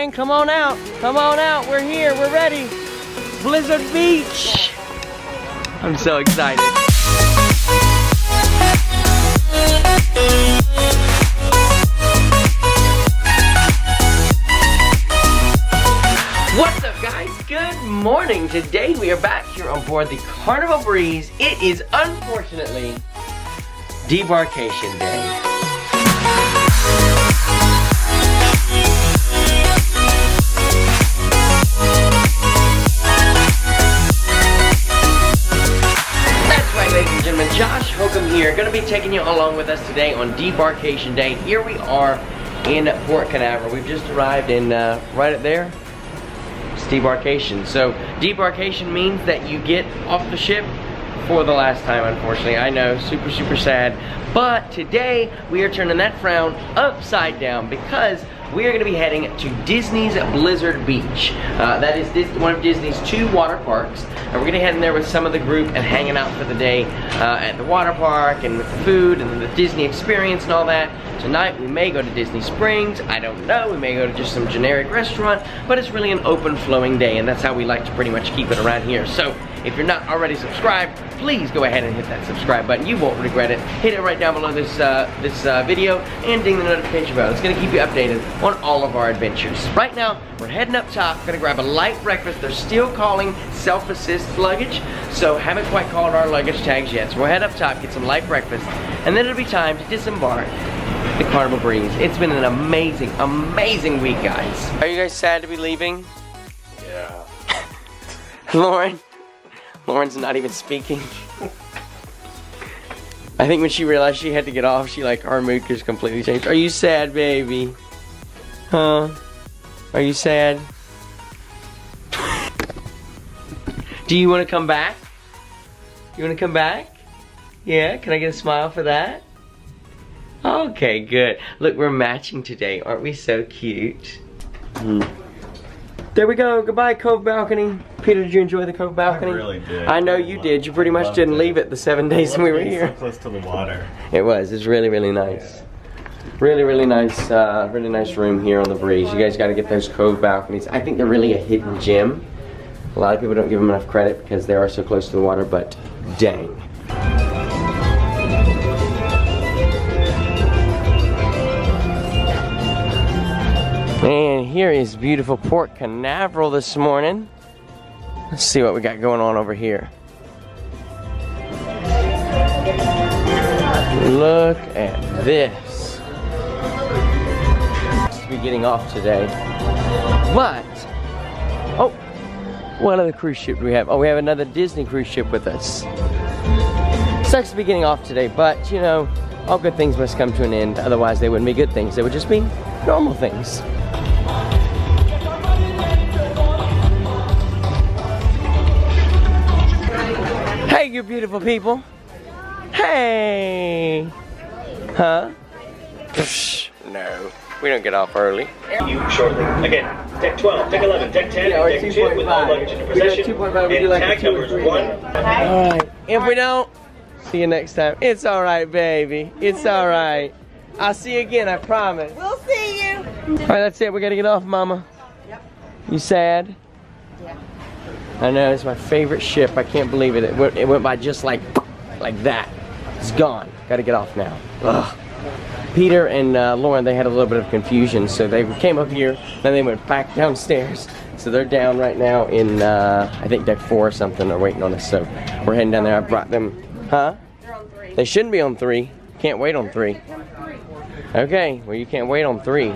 gang, come on out. Come on out, we're here, we're ready. Blizzard Beach. I'm so excited. What's up, guys? Good morning. Today we are back here on board the Carnival Breeze. It is unfortunately Debarkation Day. Ladies and gentlemen, Josh Hokum here, going to be taking you along with us today on Debarkation Day. Here we are in Port Canaveral. We've just arrived in, right up there, it's Debarkation. So, Debarkation means that you get off the ship for the last time, unfortunately. I know, super, super sad. But today, we are turning that frown upside down because we are going to be heading to Disney's Blizzard Beach. That is one of Disney's 2 water parks. And we're going to head in there with some of the group and hanging out for the day at the water park and with the food and the Disney experience and all that. Tonight we may go to Disney Springs, I don't know, we may go to just some generic restaurant, but it's really an open flowing day and that's how we like to pretty much keep it around here. So if you're not already subscribed, please go ahead and hit that subscribe button. You won't regret it. Hit it right down below this video and ding the notification bell. It's going to keep you updated on all of our adventures. Right now, we're heading up top. Going to grab a light breakfast. They're still calling self-assist luggage, so haven't quite called our luggage tags yet. So we'll head up top, get some light breakfast, and then it'll be time to disembark the Carnival Breeze. It's been an amazing, amazing week, guys. Are you guys sad to be leaving? Yeah. Lauren's not even speaking. I think when she realized she had to get off, her mood just completely changed. Are you sad, baby? Huh? Are you sad? Do you want to come back? You want to come back? Yeah? Can I get a smile for that? Okay, good. Look, we're matching today. Aren't we so cute? There we go. Goodbye, Cove Balcony. Peter, did you enjoy the Cove Balcony? I really did. I know you did. You pretty much didn't leave it the 7 days we were here. So close to the water. It was. It's really, really nice. Really, really nice room here on the Breeze. You guys got to get those Cove Balconies. I think they're really a hidden gem. A lot of people don't give them enough credit because they are so close to the water, but dang. And here is beautiful Port Canaveral this morning. Let's see what we got going on over here. Look at this. To be getting off today. But, oh, what other cruise ship do we have? Oh, we have another Disney cruise ship with us. Sucks to be getting off today, but you know, all good things must come to an end. Otherwise, they wouldn't be good things. They would just be normal things. Hey, you beautiful people. Hey. Huh? Psh, no, we don't get off early. You shortly. Again, deck 12, deck 11, deck 10, and deck 2 with all luggage into possession. And tag numbers 1. Alright, if we don't, see you next time. It's alright, baby. It's alright. I'll see you again, I promise. We'll see you. Alright, that's it. We gotta get off, Mama. Yep. You sad? Yeah. I know, it's my favorite ship. I can't believe it. It went by just like that. It's gone. Gotta get off now. Ugh. Peter and Lauren, they had a little bit of confusion, so they came up here, then they went back downstairs. So they're down right now in, I think deck 4 or something. They're waiting on us, so we're heading down there. I brought them, huh? They're on 3. They shouldn't be on 3. Can't wait on 3. Okay, well you can't wait on 3.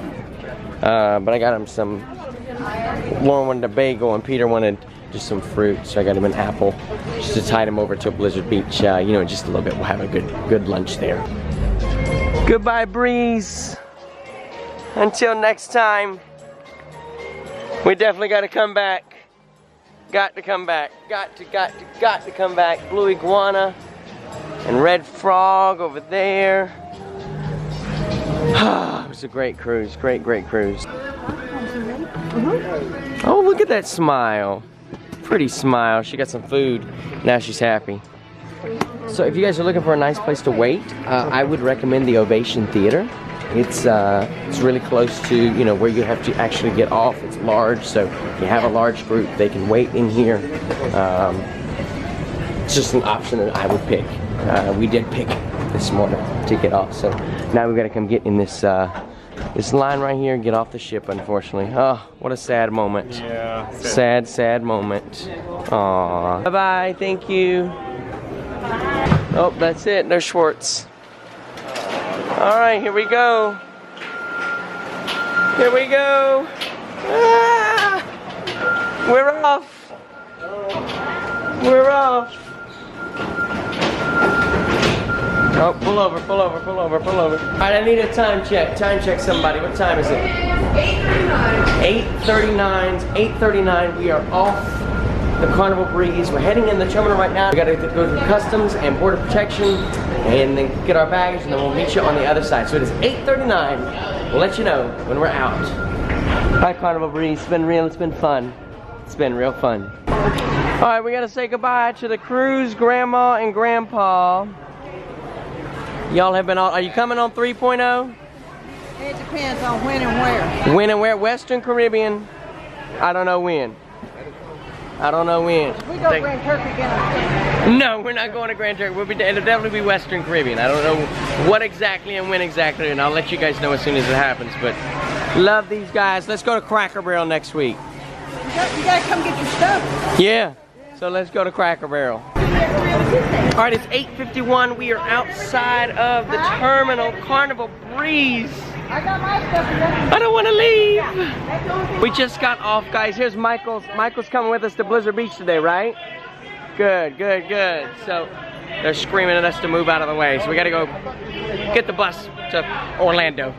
But I got them some, Lauren wanted a bagel and Peter wanted just some fruit, so I got him an apple just to tide him over to Blizzard Beach. You know, just a little bit. We'll have a good lunch there. Goodbye, Breeze. Until next time. We definitely got to come back. Got to come back. Got to come back. Blue iguana and red frog over there. It was a great cruise. Great cruise. Oh, look at that smile. Pretty smile. She got some food. Now she's happy. So if you guys are looking for a nice place to wait, I would recommend the Ovation Theater. It's really close to, you know, where you have to actually get off. It's large, so if you have a large group, they can wait in here. It's just an option that I would pick. We did pick this morning to get off, so now we've got to come get in this this line right here and get off the ship, unfortunately. Oh, what a sad moment. Yeah. Sad moment. Aw. Bye-bye, thank you. Oh, that's it, there's Schwartz. All right, here we go. Here we go. Ah! We're off. We're off. Oh, pull over. All right, I need a time check. Time check, somebody. What time is it? 8:39. 8:39. We are off the Carnival Breeze. We're heading in the terminal right now. We gotta go through customs and border protection and then get our baggage, and then we'll meet you on the other side. So it is 8:39. We'll let you know when we're out. Hi, Carnival Breeze. It's been real. It's been fun. It's been real fun. All right, we gotta say goodbye to the cruise grandma and grandpa. Y'all have been on, are you coming on 3.0? It depends on when and where. When and where? Western Caribbean. I don't know when. I don't know when. We go to Grand Turk again. No, we're not going to Grand Turk. It'll definitely be Western Caribbean. I don't know what exactly and when exactly, and I'll let you guys know as soon as it happens. But love these guys. Let's go to Cracker Barrel next week. You gotta come get your stuff. Yeah. So let's go to Cracker Barrel. All right, it's 8:51. We are outside of the terminal, Carnival Breeze. I got my stuff. I don't want to leave. We just got off, guys. Here's Michael's. Michael's coming with us to Blizzard Beach today, right? Good. So they're screaming at us to move out of the way. So we got to go get the bus to Orlando.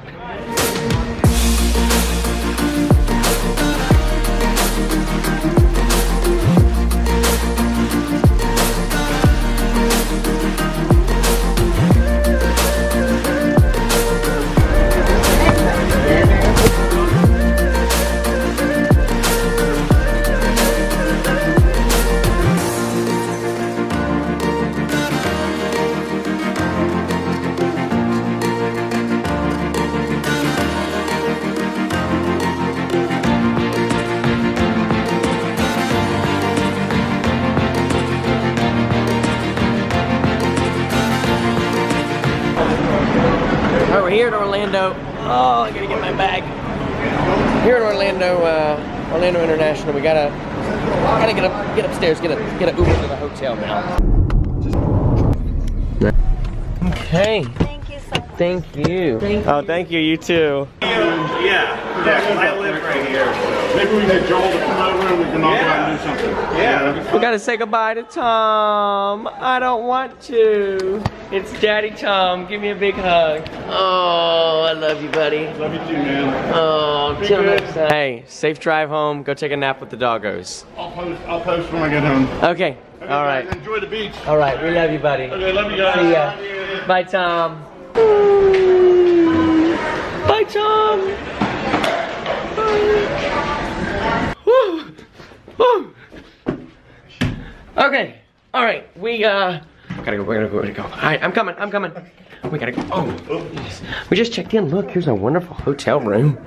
We're here at Orlando. Oh, I gotta get my bag. Here at Orlando, Orlando International. We gotta get upstairs, get an Uber to the hotel now. Okay. Thank you so much. Thank you. Oh, thank you. You too. Yeah, I live right here. Maybe we can get Joel to come over and we can all go out and do something. Yeah. We gotta say goodbye to Tom. I don't want to. It's Daddy Tom. Give me a big hug. Oh, I love you, buddy. Love you too, man. Oh, Be till good. next time. Hey, safe drive home. Go take a nap with the doggos. I'll post when I get home. Okay. Okay, All right. guys, enjoy the beach. All right. We love you, buddy. Okay, love you guys. See ya. Bye, Tom. Bye, Tom. Woo. Woo. Okay. All right. We gotta go. We're gonna go. All right. I'm coming. We gotta go. Oh. Yes. We just checked in. Look, here's a wonderful hotel room.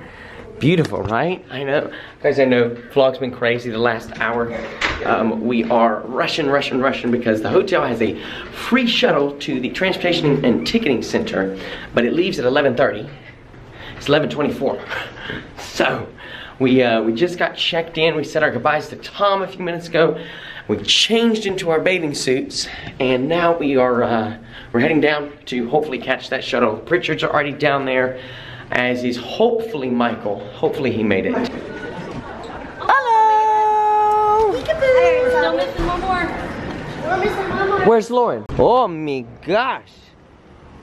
Beautiful, right? I know. Guys, I know vlog's been crazy the last hour. We are rushing because the hotel has a free shuttle to the transportation and ticketing center, but it leaves at 11:30. It's 11:24. So we just got checked in. We said our goodbyes to Tom a few minutes ago. We changed into our bathing suits, and now we're heading down to hopefully catch that shuttle. Pritchard's already down there, as is hopefully Michael. Hopefully he made it. Hello! We're still missing one more. We're missing one more. Where's Lauren? Oh my gosh!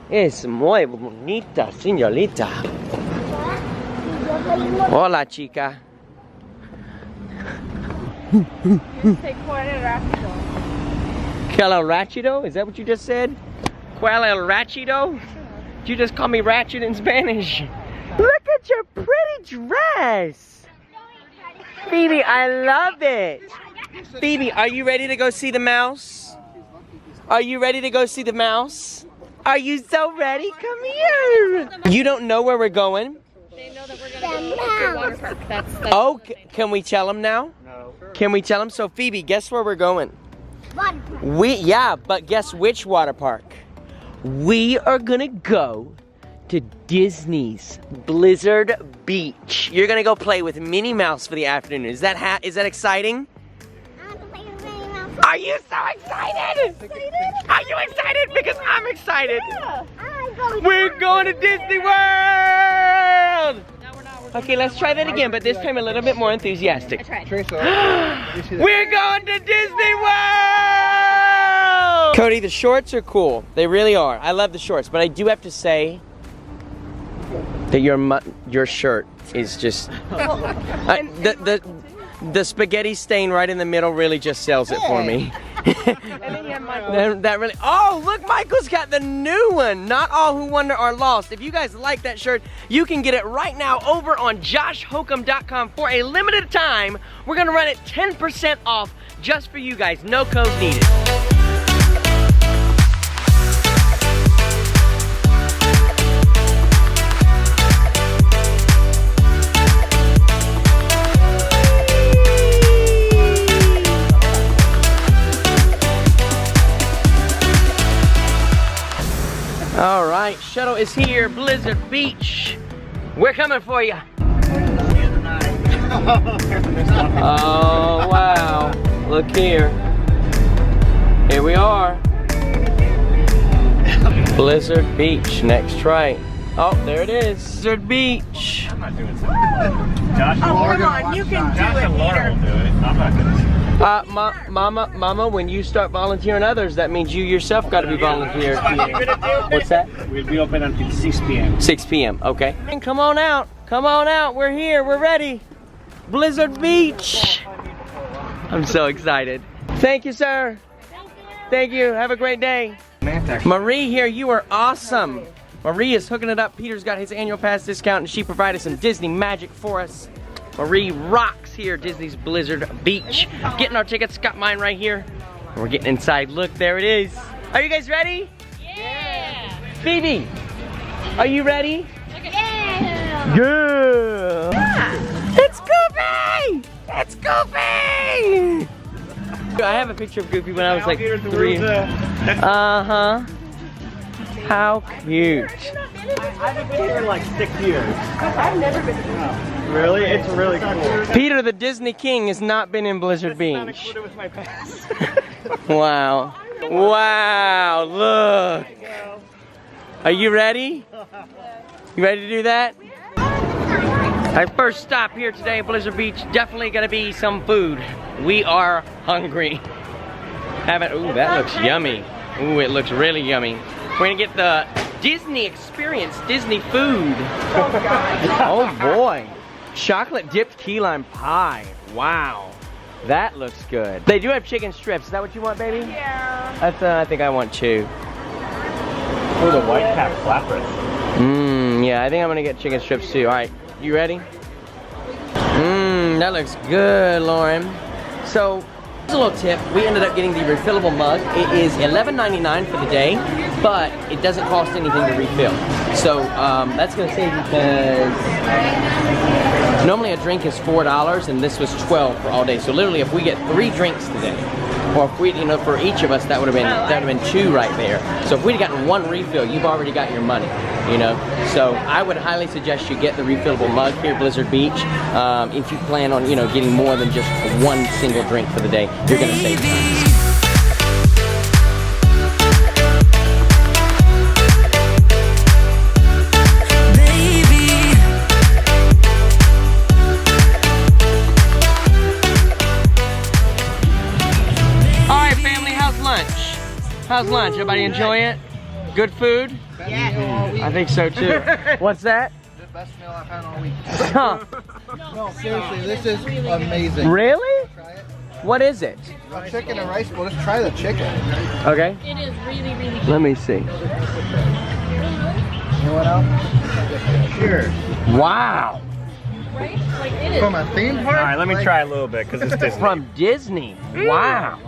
Es muy bonita, señorita. Hola, chica. ¿Cuál el rachido? Is that what you just said? ¿Cuál el rachido? Did you just call me ratchet in Spanish? Look at your pretty dress! Phoebe, I love it! Phoebe, are you ready to go see the mouse? Are you ready to go see the mouse? Are you so ready? Come here. You don't know where we're going? They know that we're gonna go to the water park. That's Oh, can we tell them now? No. Can we tell them? So Phoebe, guess where we're going? water park. Yeah, but guess which water park? We are gonna go to Disney's Blizzard Beach. You're gonna go play with Minnie Mouse for the afternoon. Is that exciting? Are you so excited? Are you excited? Because I'm excited. We're going to Disney World. Okay, let's try that again, but this time a little bit more enthusiastic. I tried. We're going to Disney World! Cody, the shorts are cool. They really are. I love the shorts, but I do have to say that your shirt is just... the spaghetti stain right in the middle really just sells it for me. That really... Oh, look, Michael's got the new one. Not all who wander are lost. If you guys like that shirt, you can get it right now over on joshhokum.com for a limited time. We're gonna run it 10% off just for you guys. No code needed. All right, shuttle is here, Blizzard Beach. We're coming for you. Oh, wow. Look here. Here we are. Blizzard Beach, next right. Oh, there it is, Blizzard Beach. I'm not doing something. Josh, Oh, come on, you can do Josh it, and Laura will Peter. do it. I'm not gonna. Mama, when you start volunteering others, that means you yourself got to be volunteering. What's that? We'll be open until 6 p.m. 6 p.m., okay. And come on out, we're here, we're ready. Blizzard Beach. I'm so excited. Thank you, sir. Thank you, have a great day. Marie here, you are awesome. Marie is hooking it up. Peter's got his annual pass discount and she provided some Disney magic for us. Marie rocks here, Disney's Blizzard Beach. Getting our tickets, got mine right here. We're getting inside, look, there it is. Are you guys ready? Yeah. Phoebe, are you ready? Yeah. Good. It's Goofy! It's Goofy! I have a picture of Goofy when I was like 3. Uh-huh. How cute. I haven't been here in like 6 years. I've never been here. Really? It's really cool. Peter, the Disney King, has not been in Blizzard Beach. With my pass. Wow. Wow, look. Are you ready? You ready to do that? Our first stop here today at Blizzard Beach, definitely gonna be some food. We are hungry. Ooh, that looks yummy. Ooh, it looks really yummy. We're gonna get the Disney experience, Disney food. Oh boy. Chocolate dipped key lime pie. Wow. That looks good. They do have chicken strips. Is that what you want, baby? Yeah. That's I think I want 2. Oh, the white cap flatbread. Yeah, I think I'm gonna get chicken strips too. All right, you ready? That looks good, Lauren. So, here's a little tip. We ended up getting the refillable mug. It is $11.99 for the day, but it doesn't cost anything to refill. So, that's gonna save you because normally a drink is $4 and this was $12 for all day. So literally, if we get 3 drinks today, or if we, for each of us, that would have been 2 right there. So if we'd gotten 1 refill, you've already got your money, So I would highly suggest you get the refillable mug here at Blizzard Beach. If you plan on, getting more than just 1 single drink for the day, you're gonna save time. How's lunch? Everybody enjoy it? Good food? Yeah. I think so too. What's that? The best meal I've had all week. Huh. No, seriously, this is amazing. Really? Try it. What is it? A chicken and rice bowl. Just try the chicken. Okay. It is really, really good. Let me see. You want out? Sure. Wow. Right? Like it is. From a theme park? All right, let me try a little bit because it's Disney. From Disney. Wow.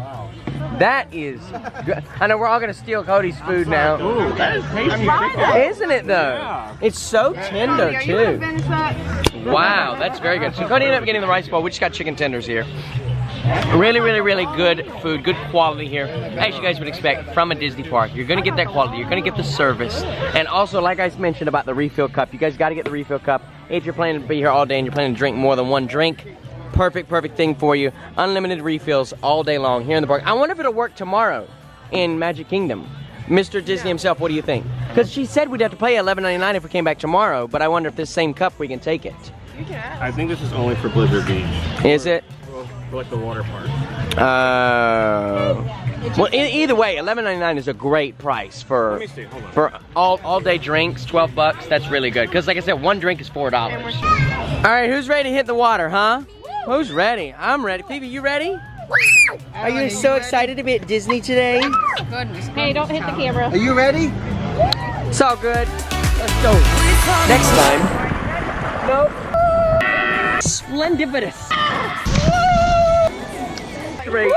That is good. I know we're all gonna steal Cody's food now. Ooh, that is tasty. Isn't it though? Yeah. It's so tender Are you gonna too. finish that? Wow, that's very good. So Cody ended up getting the rice bowl. We just got chicken tenders here. Really, really, really good food, good quality here. As you guys would expect from a Disney park. You're gonna get that quality, you're gonna get the service. And also, like I mentioned about the refill cup, you guys gotta get the refill cup. If you're planning to be here all day and you're planning to drink more than one drink, perfect thing for you. Unlimited refills all day long here in the park. I wonder if it'll work tomorrow in Magic Kingdom. Mr. Disney himself, what do you think? Because she said we'd have to pay $11.99 if we came back tomorrow, but I wonder if this same cup we can take it. I think this is only for Blizzard Beach. Is it? For like the water park. Well, either way, $11.99 is a great price for Let me see, hold on. for all day drinks. $12, that's really good. Because like I said, one drink is $4. All right, who's ready to hit the water, huh? Who's ready? I'm ready. Phoebe, you ready? Are you so excited to be at Disney today? Goodness. Hey, don't hit the camera. Are you ready? It's all good. Let's go. Next time. Nope. Splendiferous. Great.